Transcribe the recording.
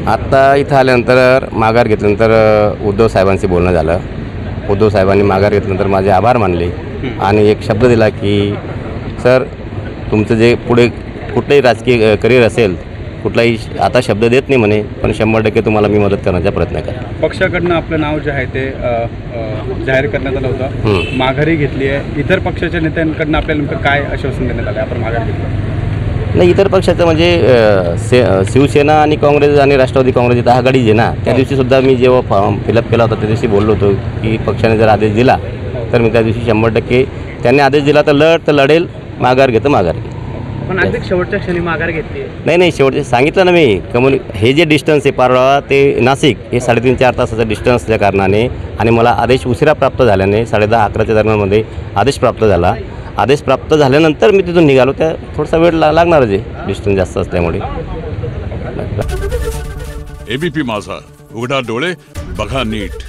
आत्ता इथं आल्यानंतर माघार घेतल्यानंतर उद्धव साहेबांशी बोलणं झालं. उद्धव साहेबांनी माघार घेतल्यानंतर माझे आभार मानले आणि एक शब्द दिला की सर तुमचं जे पुढे कुठलंही राजकीय करिअर असेल कुठलाही आता शब्द देत नाही म्हणे, पण 100% तुम्हाला मी मदत करण्याचा प्रयत्न करेन. पक्षाकडनं आपलं नाव जे आहे ते जाहीर करण्यात आलं होतं, माघारी घेतली आहे. इतर पक्षाच्या नेत्यांकडनं आपल्याला नेमकं काय आश्वासन देण्यात आलं आपण माघार घेतलं? नाही, इतर पक्षाचं म्हणजे शिवसेना आणि काँग्रेस आणि राष्ट्रवादी काँग्रेस इथं आघाडी जे ना, त्या दिवशीसुद्धा मी जेव्हा फॉर्म फिलअप केला होता त्या दिवशी बोललो होतो की पक्षाने जर आदेश दिला तर मी त्या दिवशी 100% त्यांनी आदेश दिला तर लढेल, माघार घेतं माघार घेईल. पण अगदी शेवटच्या क्षणी माघार घेतली. नाही शेवटचे सांगितलं ना मी, हे जे डिस्टन्स आहे पारोळा ते नाशिक हे 3.5-4 तासाचं डिस्टन्सच्या कारणाने आणि मला आदेश उशिरा प्राप्त झाल्याने 10:30-11च्या दरम्यानमध्ये आदेश प्राप्त झाला. आदेश प्राप्त झाल्यानंतर मी तिथून निघालो, त्या थोडासा वेळ लागणारच आहे डिस्टन्स जास्त असल्यामुळे. एबीपी माझा, उघडा डोळे बघा नीट.